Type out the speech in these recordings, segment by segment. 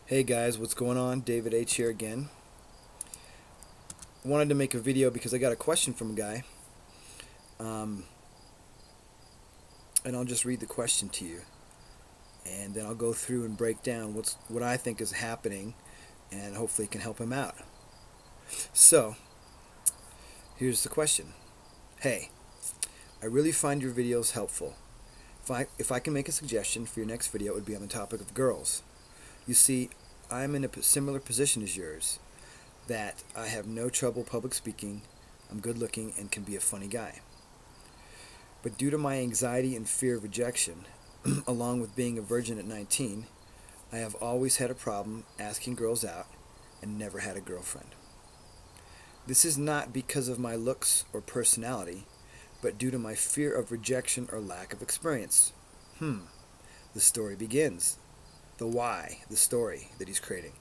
Hey guys, what's going on? David H here again. Wanted to make a video because I got a question from a guy, um, and I'll just read the question to you, and then I'll go through and break down what I think is happening, and hopefully it can help him out. So, here's the question. Hey, I really find your videos helpful. If I can make a suggestion for your next video, it would be on the topic of girls. You see, I'm in a similar position as yours, that I have no trouble public speaking, I'm good looking, and can be a funny guy. But due to my anxiety and fear of rejection, along with being a virgin at 19, I have always had a problem asking girls out and never had a girlfriend. This is not because of my looks or personality, but due to my fear of rejection or lack of experience. The story begins. The why, the story that he's creating.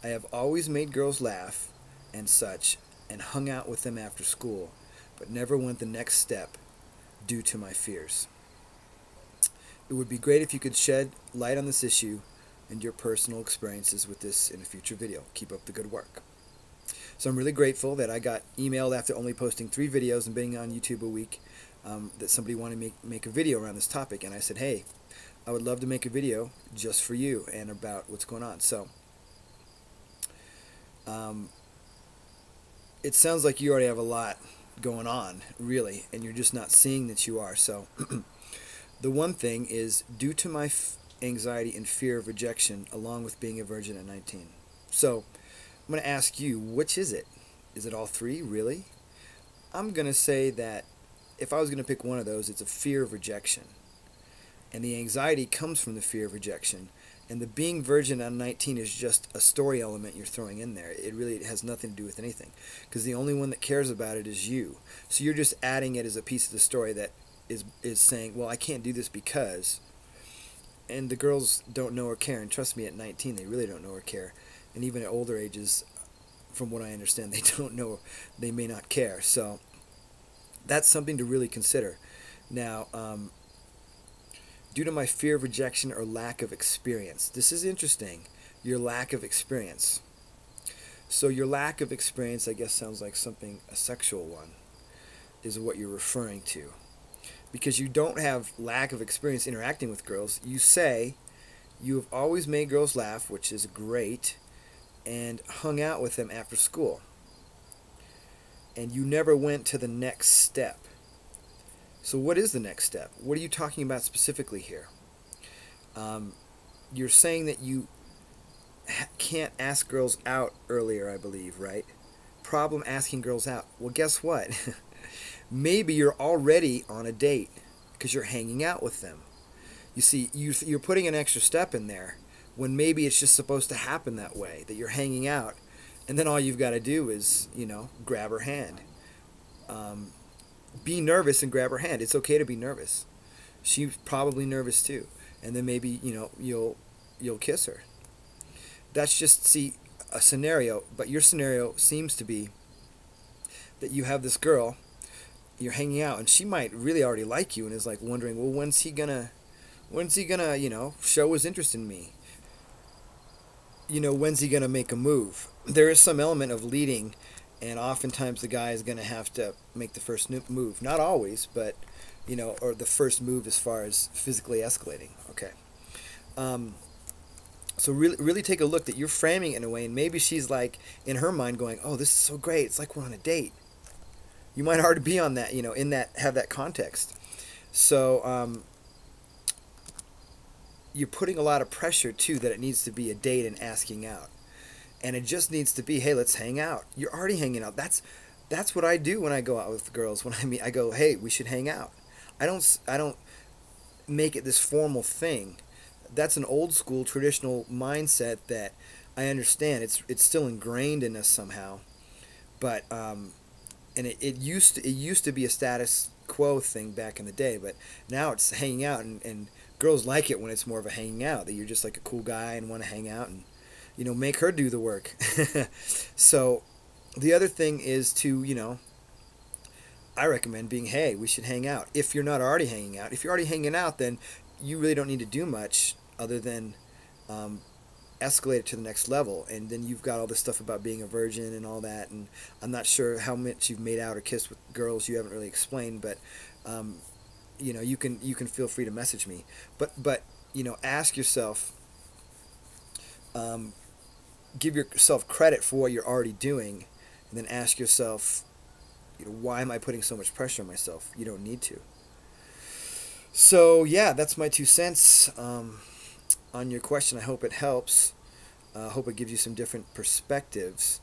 I have always made girls laugh and such, and hung out with them after school, but never went the next step due to my fears. It would be great if you could shed light on this issue and your personal experiences with this in a future video. Keep up the good work. So I'm really grateful that I got emailed after only posting 3 videos and being on YouTube a week, that somebody wanted to make a video around this topic, and I said, hey, I would love to make a video just for you and about what's going on. So it sounds like you already have a lot going on, really, and you're just not seeing that you are. So the one thing is, due to my anxiety and fear of rejection, along with being a virgin at 19. So I'm going to ask you, which is it? Is it all 3, really? I'm going to say that if I was going to pick one of those, it's a fear of rejection. And the anxiety comes from the fear of rejection. And the being virgin at 19 is just a story element you're throwing in there. It really has nothing to do with anything, because the only one that cares about it is you. So you're just adding it as a piece of the story that is saying, well, I can't do this because... And the girls don't know or care. And trust me, at 19, they really don't know or care. And even at older ages, from what I understand, they don't know, they may not care. So that's something to really consider. Now, due to my fear of rejection or lack of experience. This is interesting. Your lack of experience. So your lack of experience, I guess, sounds like something, a sexual one, is what you're referring to. Because you don't have lack of experience interacting with girls. You say you have always made girls laugh, which is great, and hung out with them after school. And you never went to the next step. So what is the next step? What are you talking about specifically here? You're saying that you can't ask girls out earlier, I believe, right? Problem asking girls out. Well, guess what? Maybe you're already on a date because you're hanging out with them. You see, you're putting an extra step in there when maybe it's just supposed to happen that way, that you're hanging out, and then all you've got to do is, grab her hand. Be nervous and grab her hand. It's okay to be nervous. She's probably nervous too. And then maybe, you'll kiss her. That's just, see, a scenario. But your scenario seems to be that you have this girl, you're hanging out, and she might really already like you and is like wondering, well, when's he gonna, show his interest in me? When's he gonna make a move? There is some element of leading, and oftentimes the guy is going to have to make the first move. Not always, but, or the first move as far as physically escalating. Okay. So really take a look that you're framing it in a way, and maybe she's like, in her mind going, oh, this is so great. It's like we're on a date. You might already be on that, have that context. So you're putting a lot of pressure, too, that it needs to be a date and asking out. And it just needs to be, hey, let's hang out. You're already hanging out. That's what I do when I go out with girls. When I go, hey, we should hang out. I don't make it this formal thing. That's an old school traditional mindset that I understand. It's still ingrained in us somehow. But and it used to be a status quo thing back in the day, but now it's hanging out, and girls like it when it's more of a hanging out, that you're just like a cool guy and want to hang out and make her do the work. So the other thing is to, I recommend being, hey, we should hang out. If you're not already hanging out. If you're already hanging out, then you really don't need to do much other than escalate it to the next level, and then you've got all this stuff about being a virgin and all that, and I'm not sure how much you've made out or kissed with girls. You haven't really explained, but you can feel free to message me, but ask yourself, give yourself credit for what you're already doing, and then ask yourself, why am I putting so much pressure on myself? You don't need to. So yeah, that's my 2 cents on your question. I hope it helps. I hope it gives you some different perspectives.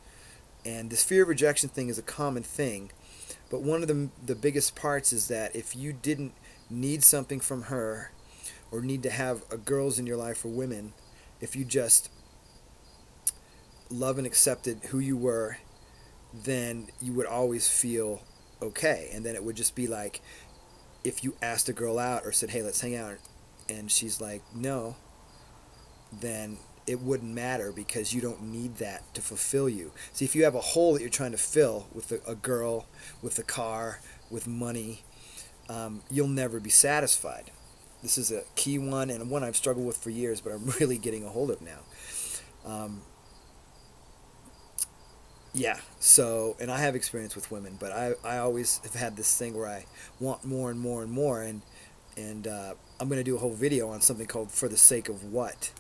And this fear of rejection thing is a common thing, but one of the biggest parts is that if you didn't need something from her, or need to have girls in your life or women, if you just love and accepted who you were, then you would always feel okay. And then it would just be like, if you asked a girl out or said, hey, let's hang out, and she's like, no, then it wouldn't matter, because you don't need that to fulfill you. See, if you have a hole that you're trying to fill with a girl, with a car, with money, you'll never be satisfied. This is a key one, and one I've struggled with for years, but I'm really getting a hold of now. Yeah, so, and I have experience with women, but I always have had this thing where I want more and more and more, and I'm going to do a whole video on something called For the Sake of What.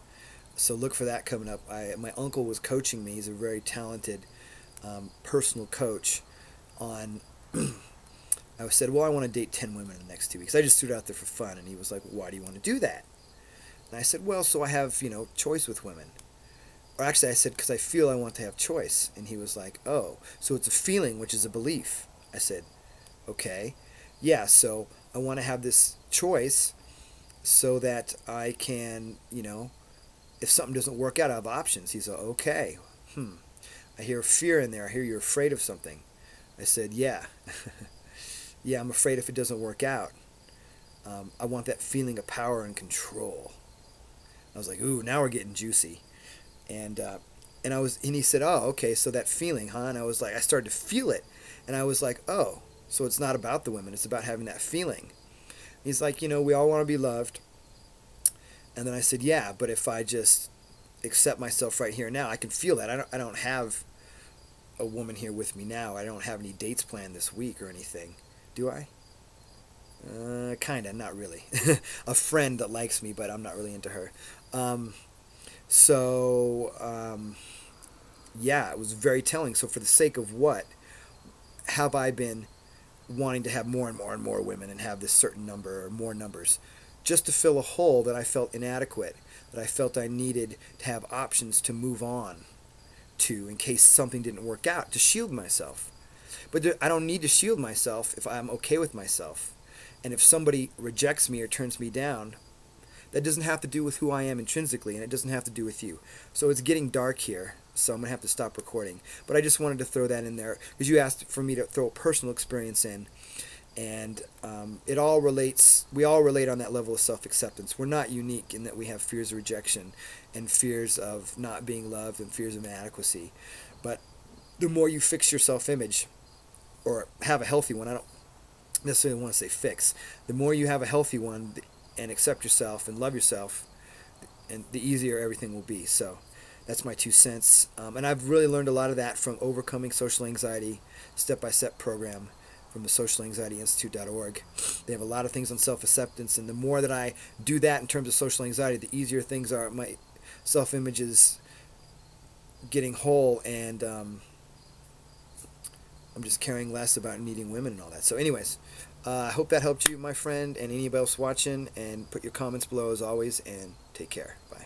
So look for that coming up. My uncle was coaching me. He's a very talented personal coach on... I said, well, I want to date 10 women in the next 2 weeks. I just threw it out there for fun, and he was like, why do you want to do that? And I said, well, so I have, choice with women. Or actually, I said, because I feel I want to have choice. And he was like, oh, so it's a feeling, which is a belief. I said, okay. Yeah, so I want to have this choice so that I can, if something doesn't work out, I have options. He's like, okay. I hear fear in there. I hear you're afraid of something. I said, yeah. Yeah, I'm afraid if it doesn't work out. I want that feeling of power and control. I was like, ooh, now we're getting juicy. And he said, oh, okay, so that feeling, huh? And I was like, I started to feel it. And I was like, oh, so it's not about the women, it's about having that feeling. He's like, we all want to be loved. And then I said, yeah, but if I just accept myself right here and now, I can feel that. I don't have a woman here with me now. I don't have any dates planned this week or anything. Do I? Kinda, not really. A friend that likes me, but I'm not really into her. Yeah, it was very telling. So for the sake of what have I been wanting to have more and more and more women and have this certain number or more numbers, just to fill a hole that I felt inadequate, that I felt I needed to have options to move on to in case something didn't work out, to shield myself. But I don't need to shield myself if I'm okay with myself. And if somebody rejects me or turns me down, that doesn't have to do with who I am intrinsically, and it doesn't have to do with you. So it's getting dark here, so I'm going to have to stop recording. But I just wanted to throw that in there, because you asked for me to throw a personal experience in. And it all relates, we all relate on that level of self-acceptance. We're not unique in that we have fears of rejection and fears of not being loved and fears of inadequacy. But the more you fix your self-image, or have a healthy one, I don't necessarily want to say fix, the more you have a healthy one and accept yourself and love yourself, and the easier everything will be. So that's my 2 cents. And I've really learned a lot of that from Overcoming Social Anxiety step-by-step program from the socialanxietyinstitute.org. They have a lot of things on self-acceptance, and the more that I do that in terms of social anxiety, the easier things are. My self-image is getting whole, and I'm just caring less about needing women and all that. So anyways, I hope that helped you, my friend, and anybody else watching, and put your comments below as always, and take care. Bye.